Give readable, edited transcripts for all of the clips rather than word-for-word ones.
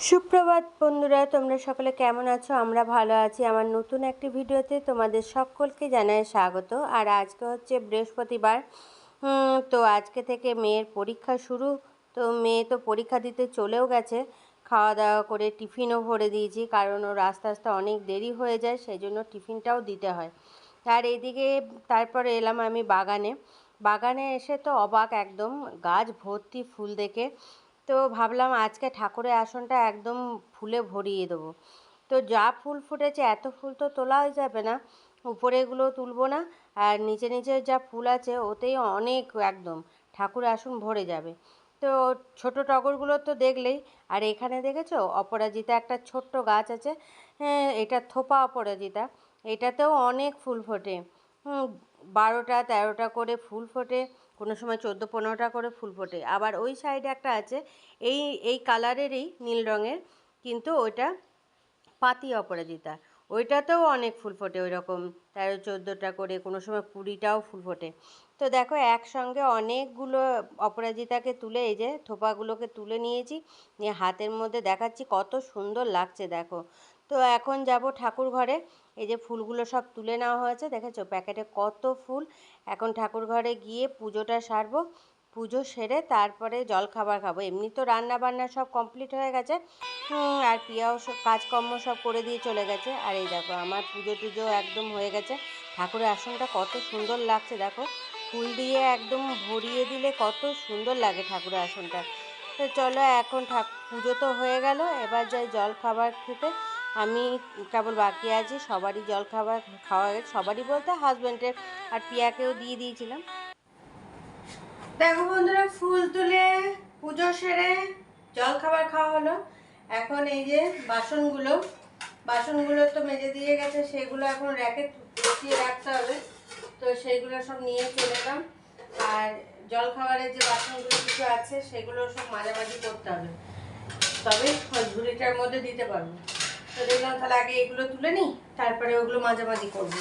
সুপ্রভাত বন্ধুরা, তোমরা সকলে কেমন আছো? আমরা ভালো আছি। আমার নতুন একটি ভিডিওতে তোমাদের সকলকে জানাই স্বাগত। আর আজকে হচ্ছে বৃহস্পতিবার। তো আজকে থেকে মেয়ের পরীক্ষা শুরু। তো মেয়ে তো পরীক্ষা দিতে চলেও গেছে। খাওয়া দাওয়া করে টিফিনও ভরে দিয়েছি, কারণ ওর আস্তে আস্তে অনেক দেরি হয়ে যায়, সেই জন্য টিফিনটাও দিতে হয়। আর এদিকে তারপরে এলাম আমি বাগানে এসে তো অবাক একদম, গাছ ভর্তি ফুল দেখে। তো ভাবলাম আজকে ঠাকুরের আসনটা একদম ফুলে ভরিয়ে দেবো। তো যা ফুল ফুটেছে, এত ফুল তো তোলাই যাবে না, উপরেগুলো তুলবো না। আর নিচে নিচে যা ফুল আছে ওতেই অনেক একদম ঠাকুর আসন ভরে যাবে। তো ছোট টগরগুলো তো দেখলেই। আর এখানে দেখেছো অপরাজিতা একটা ছোট্ট গাছ আছে। হ্যাঁ, এটা থোপা অপরাজিতা। এটাতেও অনেক ফুল ফোটে। 12টা 13টা করে ফুল ফোটে, কোনো সময় 14-15টা করে ফুল ফোটে। আবার ওই সাইডে একটা আছে এই এই কালারেরই, নীল রঙের, কিন্তু ওইটা পাতি অপরাজিতা। ওইটাতেও অনেক ফুল ফোটে, ওই রকম 13-14টা করে, কোনো সময় 20টাও ফুল ফোটে। তো দেখো একসঙ্গে অনেকগুলো অপরাজিতাকে তুলে, এই যে থোপাগুলোকে তুলে নিয়েছি, নিয়ে হাতের মধ্যে দেখাচ্ছি, কত সুন্দর লাগছে দেখো। তো এখন যাব ঠাকুর ঘরে। এই যে ফুলগুলো সব তুলে নেওয়া হয়েছে, দেখেছো প্যাকেটে কত ফুল। এখন ঠাকুর ঘরে গিয়ে পুজোটা সারবো। পুজো সেরে তারপরে জলখাবার খাবো। এমনি তো রান্না বান্না সব কমপ্লিট হয়ে গেছে। আর প্রিয়াও সব কাজকর্ম সব করে দিয়ে চলে গেছে। আর এই দেখো আমার পুজো টুজো একদম হয়ে গেছে। ঠাকুরের আসনটা কত সুন্দর লাগছে দেখো, ফুল দিয়ে একদম ভরিয়ে দিলে কত সুন্দর লাগে ঠাকুরের আসনটা। তো চলো এখন পুজো তো হয়ে গেল, এবার যাই জল খাবার খেতে। আমি কেবল বাকি আছি, সবারই জল খাবার খাওয়া গেছে, সবারই বলতে হাজব্যান্ডের আর প্রিয়াকেও দিয়ে দিয়েছিলাম। দেখো বন্ধুরা, ফুল তুলে পুজো সেরে জল খাবার খাওয়া হলো। এখন এই যে বাসনগুলো তো মেজে দিয়ে গেছে, সেগুলো এখন র্যাকে গুছিয়ে রাখতে হবে। তো সেইগুলো সব নিয়ে চলে এলাম। আর জল খাবারের যে বাসনগুলো কিছু আছে সেগুলো সব মাঝামাঝি করতে হবে, তবে ওই ঝুড়িটার মধ্যে দিতে পারবো। তো দেখলাম তাহলে আগে এগুলো তুলে নিই, তারপরে ওগুলো মাঝামাঝি করবো।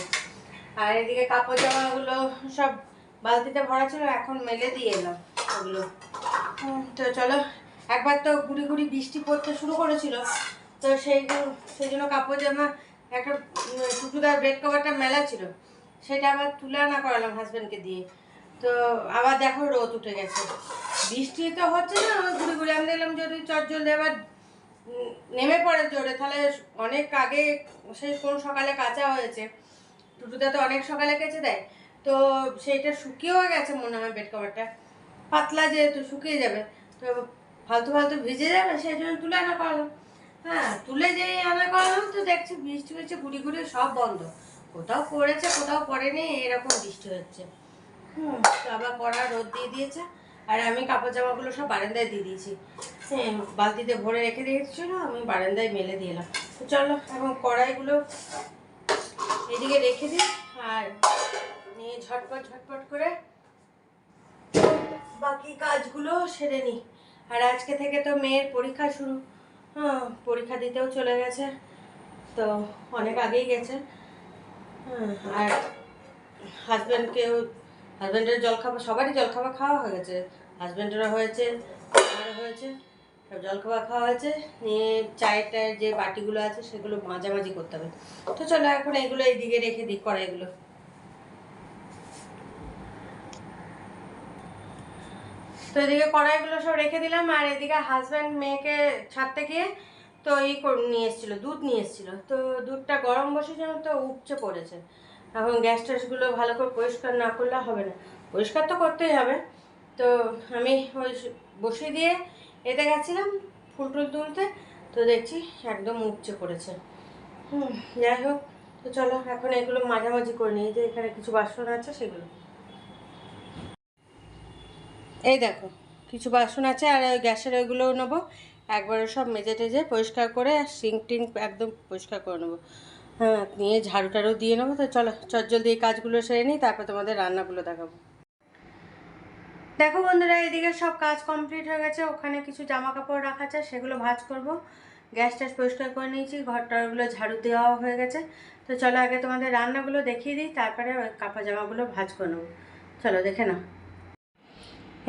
আর এদিকে কাপড় জামাগুলো সব বালতিতে ভরা ছিল, এখন মেলে দিয়ে এলাম ওগুলো। তো চলো, একবার তো গুড়ি গুড়ি বৃষ্টি পড়তে শুরু করেছিল, তো সেই জন্য কাপড় জামা একটা টুটুদার বেড কভারটা মেলা ছিল, সেটা আবার তুলে আনা করালাম হাজব্যান্ডকে দিয়ে। তো আবার দেখো রোদ উঠে গেছে, বৃষ্টি তো হচ্ছে না, ওই ঘুরে ঘুরে আমি দেখলাম যদি চটজলদি আবার নেমে পড়ে জোরে, তাহলে অনেক আগে সেই কোন সকালে কাঁচা হয়েছে, টুটুদা তো অনেক সকালে কেচে দেয়, তো সেইটা শুকিয়েও গেছে মনে হয়, বেড কভারটা পাতলা যেহেতু শুকিয়ে যাবে, তো ফালতু ফালতু ভিজে যাবে, সেই জন্য তুলে আনা করালাম। হ্যাঁ, তুলে যেই আনা করালাম তো দেখছি বৃষ্টি হচ্ছে, গুড়ি গুড়ি সব বন্ধ, কোথাও পড়েছে কোথাও পড়েনি, এরকম বৃষ্টি হচ্ছে। তো আবার কড়া রোদ দিয়ে দিয়েছে। আর আমি কাপড় জামাগুলো সব বারান্দায় দিয়ে দিয়েছি। হ্যাঁ, বালতিতে ভরে রেখে দিয়েছিল, আমি বারান্দায় মেলে দিলাম। তো চলো এখন কড়াইগুলো এদিকে রেখে দিই, আর নিয়ে ঝটপট করে বাকি কাজগুলো সেরে নিই। আর আজকে থেকে তো মেয়ের পরীক্ষা শুরু। পরীক্ষা দিতেও চলে গেছে, তো অনেক আগেই গেছে। আর হাজব্যান্ডের জলখাবার, সবারই জলখাবার খাওয়া হয়ে গেছে, হাজব্যান্ডেরও হয়েছে, আমারও হয়েছে, সব জলখাবার খাওয়া হয়েছে। নিয়ে চায়ের যে বাটিগুলো আছে সেগুলো মাঝামাঝি করতে হবে। তো চলো এখন এগুলো এইদিকে রেখে দিই, কড়াইগুলো। তো এদিকে কড়াইগুলো সব রেখে দিলাম, আর এদিকে হাজব্যান্ড মেয়েকে ছাড়তে গিয়ে তো নিয়ে এসেছিলো, দুধ নিয়ে এসেছিলো। তো দুধটা গরম বসেছিল, তো উপচে পড়েছে। এখন গ্যাস ট্যাসগুলো ভালো করে পরিষ্কার না করলে হবে না, পরিষ্কার তো করতেই হবে। তো আমি ওই বসিয়ে দিয়ে এতে গেছিলাম ফুল টুল তুলতে, তো দেখছি একদম উপচে পড়েছে। যাই হোক, তো চলো এখন এগুলো মাঝামাঝি করে নিই। যে এখানে কিছু বাসন আছে সেগুলো, এই দেখো কিছু বাসন আছে, আর ওই গ্যাসের ওইগুলোও নেবো, একবারে সব মেজে টেজে পরিষ্কার করে, আর সিঙ্ক টিঙ্ক একদম পরিষ্কার করে নেবো। হ্যাঁ, নিয়ে ঝাড়ু টাড়ু দিয়ে নেবো। তো চলো চটজলদি এই কাজগুলো সেরে নিই, তারপর তোমাদের রান্নাগুলো দেখাবো। দেখো বন্ধুরা, এদিকে সব কাজ কমপ্লিট হয়ে গেছে, ওখানে কিছু জামা কাপড় রাখা আছে, সেগুলো ভাঁজ করব। গ্যাস ট্যাস পরিষ্কার করে নিয়েছি, ঘরটারগুলো ঝাড়ু দেওয়া হয়ে গেছে। তো চলো আগে তোমাদের রান্নাগুলো দেখিয়ে দিই, তারপরে ওই কাপড় জামাগুলো ভাঁজ করে নেবো। চলো দেখে নাও।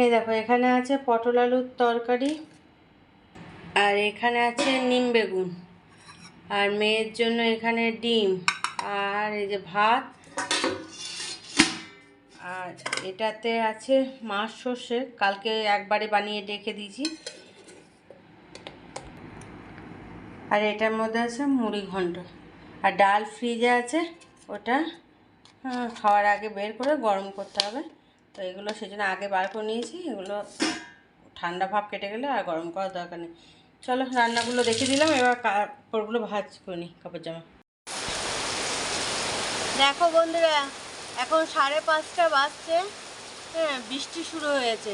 এই দেখো এখানে আছে পটল আলুর তরকারি, আর এখানে আছে নিম বেগুন, আর মেয়ের জন্য এখানে ডিম, আর এই যে ভাত, আর এটাতে আছে মাছ সর্ষে, কালকে একবারে বানিয়ে রেখে দিয়েছি। আর এটার মধ্যে আছে মুড়ি ঘন্ট, আর ডাল ফ্রিজে আছে, ওটা খাওয়ার আগে বের করে গরম করতে হবে। তো এগুলো সেজন্য আগে বার করে নিয়েছি, এগুলো ঠান্ডা ভাব কেটে গেলে আর গরম করার দরকার নেই। চলো রান্নাগুলো দেখে দিলাম, এবার কাপড়গুলো ভাঁজ করে নিই, কাপড় জামা। দেখো বন্ধুরা, এখন 5:30 বাজছে, হ্যাঁ বৃষ্টি শুরু হয়েছে।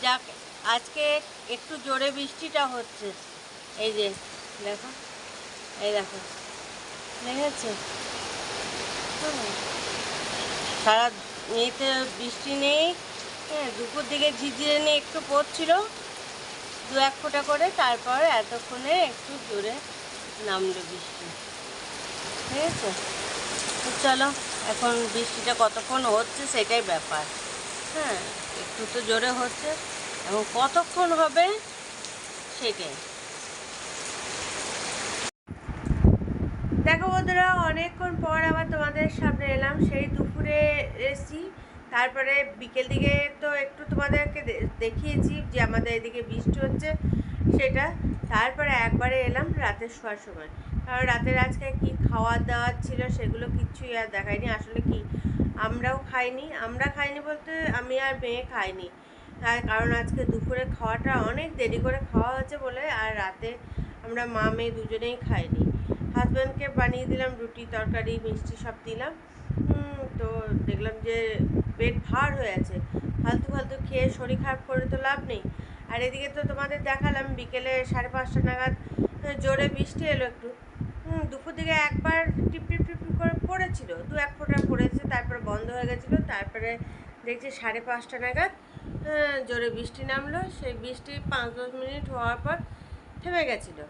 যাক, আজকে একটু জোরে বৃষ্টিটা হচ্ছে। এই যে দেখো, এই দেখো, দেখেছো? সারা এতে বৃষ্টি নেই, হ্যাঁ দুপুর দিকে ঝিঝিরে নিয়ে একটু পড়ছিল 2-1 ফোঁটা করে, তারপর এতক্ষণে একটু জোরে নামলো বৃষ্টি, ঠিক আছে? তো চলো, এখন বৃষ্টিটা কতক্ষণ হচ্ছে সেটাই ব্যাপার। হ্যাঁ, একটু তো জোরে হচ্ছে, এবং কতক্ষণ হবে সেটাই। দেখো বন্ধুরা, অনেকক্ষণ পর আবার তোমাদের সামনে এলাম। সেই দুপুরে এসেছি, তারপরে বিকেল দিকে তো একটু তোমাদেরকে দেখিয়েছি যে আমাদের এদিকে বৃষ্টি হচ্ছে সেটা। তারপরে একবারে এলাম রাতের শোয়ার সময়, কারণ রাতের আজকে কি খাওয়া দাওয়া ছিল সেগুলো কিচ্ছুই আর দেখায়নি। আসলে কি আমরা খাইনি বলতে আমি আর মেয়ে খাইনি, তার কারণ আজকে দুপুরে খাওয়াটা অনেক দেরি করে খাওয়া হয়েছে বলে, আর রাতে আমরা মা মেয়ে দুজনেই খাইনি। হাজব্যান্ডকে বানিয়ে দিলাম রুটি তরকারি মিষ্টি সব দিলাম। তো দেখলাম যে পেট ভার হয়ে আছে, ফালতু ফালতু খেয়ে শরীর খারাপ করে তো লাভ নেই। আর এদিকে তো তোমাদের দেখালাম বিকেলে 5:30 নাগাদ জোরে বৃষ্টি এলো একটু। দুপুর দিকে একবার টিপ টিপ টিপ করে পড়েছিল, 2-1 ফোঁটা পড়েছে, তারপরে বন্ধ হয়ে গেছিলো। তারপরে দেখছি 5:30 নাগাদ জোরে বৃষ্টি নামলো। সেই বৃষ্টি 5-10 মিনিট হওয়ার পর থেমে গেছিলো।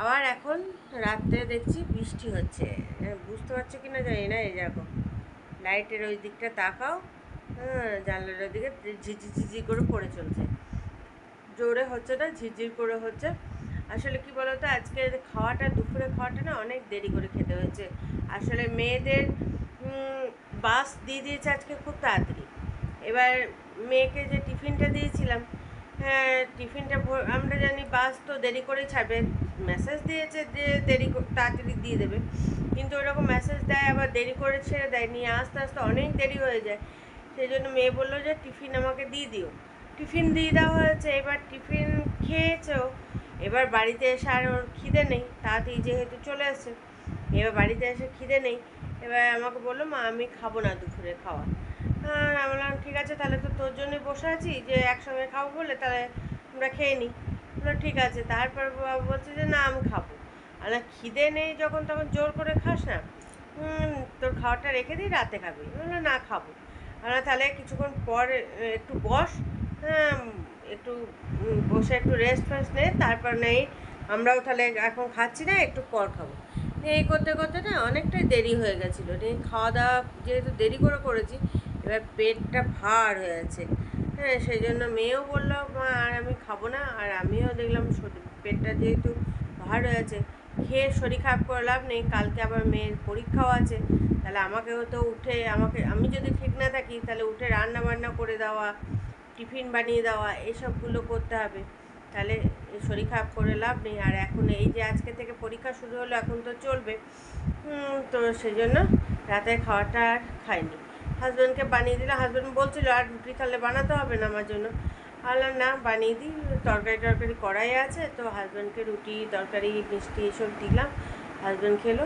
আবার এখন রাত্রে দেখছি বৃষ্টি হচ্ছে, বুঝতে পারছো কি না জানি না। এই দেখো, লাইটের ওই দিকটা তাকাও, জানলার ওই দিকে ঝিঝি করে পড়ে চলছে, জোরে হচ্ছে না, ঝিরঝির করে হচ্ছে। আসলে কি বলতো, আজকে দুপুরে খাওয়াটা না অনেক দেরি করে খেতে হয়েছে। আসলে মেয়েদের বাস দিয়ে দিয়েছে আজকে খুব তাড়াতাড়ি। এবার মেয়েকে যে টিফিনটা দিয়েছিলাম, হ্যাঁ টিফিনটা আমরা জানি বাস তো দেরি করে ছাড়বে, মেসেজ দিয়েছে যে তাড়াতাড়ি দিয়ে দেবে, কিন্তু ওরকম মেসেজ দেয় আবার দেরি করে ছেড়ে দেয়, নিয়ে আস্তে আস্তে অনেক দেরি হয়ে যায়। সেই জন্য মেয়ে বললো যে টিফিন আমাকে দিয়ে দিও। টিফিন দিয়ে দেওয়া হয়েছে, এবার টিফিন খেয়েছেও। এবার বাড়িতে এসে আর ওর খিদে নেই, তাড়াতাড়ি যেহেতু চলে আসে, এবার বাড়িতে এসে খিদে নেই। এবার আমাকে বললো মা আমি খাবো না দুপুরে খাওয়া। হ্যাঁ আমি বললাম ঠিক আছে, তাহলে তো তোর জন্যই বসে আছি, যে একসঙ্গে খাবো বলে, তাহলে আমরা খেয়ে নিই। বললো ঠিক আছে। তারপর বলছে যে না আমি খাবো। আর না, খিদে নেই যখন তখন জোর করে খাস না, তোর খাওয়াটা রেখে দিই, রাতে খাবি। বললো না খাবো। আর তাহলে কিছুক্ষণ পর একটু বস, হ্যাঁ একটু বসে একটু রেস্ট ফেস্ট নে, তারপর নেই আমরাও তাহলে এখন খাচ্ছি না, একটু পর খাবো। এই করতে করতে না অনেকটাই দেরি হয়ে গেছিলো। খাওয়া দাওয়া যেহেতু দেরি করে করেছি, এবার পেটটা ভার হয়ে আছে। হ্যাঁ সেই জন্য মেয়েও বললো মা আর আমি খাবো না, আর আমিও দেখলাম পেটটা যেহেতু ভার হয়ে আছে, খেয়ে শরীর খারাপ করে লাভ নেই। কালকে আবার মেয়ের পরীক্ষাও আছে, তাহলে আমাকেও তো উঠে আমি যদি ঠিক না থাকি তাহলে উঠে রান্না বান্না করে দেওয়া, টিফিন বানিয়ে দেওয়া, এসবগুলো করতে হবে, তাহলে শরীর খারাপ করে লাভ নেই। আর এখন এই যে আজকে থেকে পরীক্ষা শুরু হলো, এখন তো চলবে। তো সেই জন্য রাতের খাওয়াটা আর খাইনি, হাজব্যান্ডকে বানিয়ে দিলাম। হাজব্যান্ড বলছিল আর রুটি তাহলে বানাতে হবে না আমার জন্য, বললাম না বানিয়ে দিই, তরকারি কড়াই আছে, তো হাজব্যান্ডকে রুটি তরকারি মিষ্টি এসব দিলাম, হাজব্যান্ড খেলো।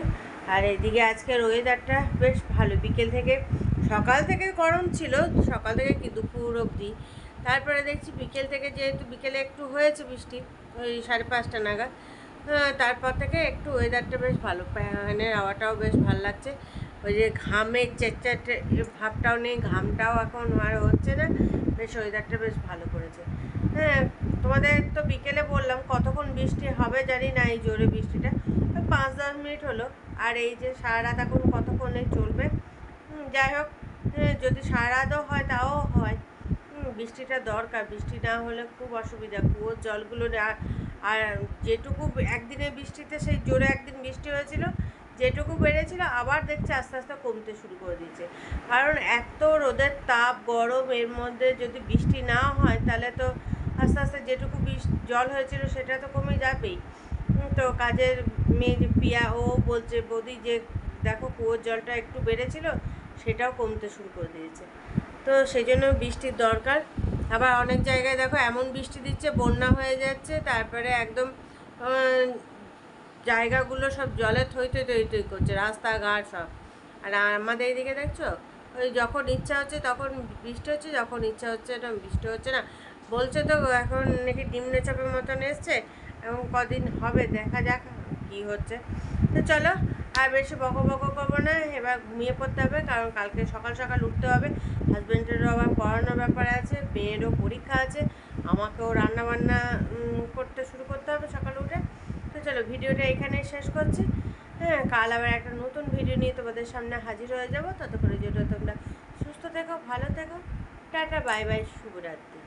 আর এদিকে আজকের ওয়েদারটা বেশ ভালো, বিকেল থেকে সকাল থেকে গরম ছিল, সকাল থেকে কি দুপুর অবধি, তারপরে দেখছি বিকেল থেকে, যেহেতু বিকেলে একটু হয়েছে বৃষ্টি ওই 5:30 নাগাদ, তারপর থেকে একটু ওয়েদারটা বেশ ভালো, ফ্যানের হাওয়াটাও বেশ ভালো লাগছে। ওই যে ঘামের চেটচাটে ভাবটাও নেই, ঘামটাও এখন আর হচ্ছে না, বেশ ওয়েদারটা বেশ ভালো করেছে। হ্যাঁ তোমাদের তো বিকেলে বললাম কতক্ষণ বৃষ্টি হবে জানি না, এই জোরে বৃষ্টিটা 5-10 মিনিট হলো। আর এই যে সারা রাত এখন কতক্ষণে চলবে, যাই হোক, যদি সারা রাতও হয় তাও হয়, বৃষ্টিটা দরকার, বৃষ্টি না হলে খুব অসুবিধা। কুয়োর জলগুলো আর যেটুকু একদিনের বৃষ্টিতে, সেই জোরে একদিন বৃষ্টি হয়েছিল, যেটুকু বেড়েছিল আবার দেখছি আস্তে আস্তে কমতে শুরু করে দিয়েছে। কারণ এত রোদের তাপ, গরম, এর মধ্যে যদি বৃষ্টি না হয় তাহলে তো আস্তে আস্তে যেটুকু জল হয়েছিল সেটা তো কমে যাবেই। তো কাজের মেয়ে পিয়া, ও বলছে বৌদি যে দেখো কুয়োর জলটা একটু বেড়েছিল, সেটাও কমতে শুরু করে দিয়েছে। তো সেই জন্য বৃষ্টির দরকার। আবার অনেক জায়গায় দেখো এমন বৃষ্টি দিচ্ছে বন্যা হয়ে যাচ্ছে, তারপরে একদম জায়গাগুলো সব জলে থই থই থই থই করছে, রাস্তাঘাট সব। আর আমাদের এইদিকে দেখছো, ওই যখন ইচ্ছা হচ্ছে তখন বৃষ্টি হচ্ছে, যখন ইচ্ছা হচ্ছে না বৃষ্টি হচ্ছে না। বলছে তো এখন নাকি নিম্নচাপের মতন এসছে, এবং কদিন হবে, দেখা যাক কী হচ্ছে। তো চলো আর বেশি বকো বকো করবো না, এবার ঘুমিয়ে পড়তে হবে, কারণ কালকে সকাল সকাল উঠতে হবে। হাজব্যান্ডেরও আবার পড়ানোর ব্যাপার আছে, মেয়েরও পরীক্ষা আছে, আমাকেও রান্নাবান্না করতে শুরু করতে হবে সকালে উঠে। তো চলো ভিডিওটা এখানেই শেষ করছি। হ্যাঁ, কাল আবার একটা নতুন ভিডিও নিয়ে তোমাদের সামনে হাজির হয়ে যাবো। ততক্ষণে যেটা তোমরা সুস্থ থেকো, ভালো থেকো, টাটা, বাই বাই, শুভরাত্রি।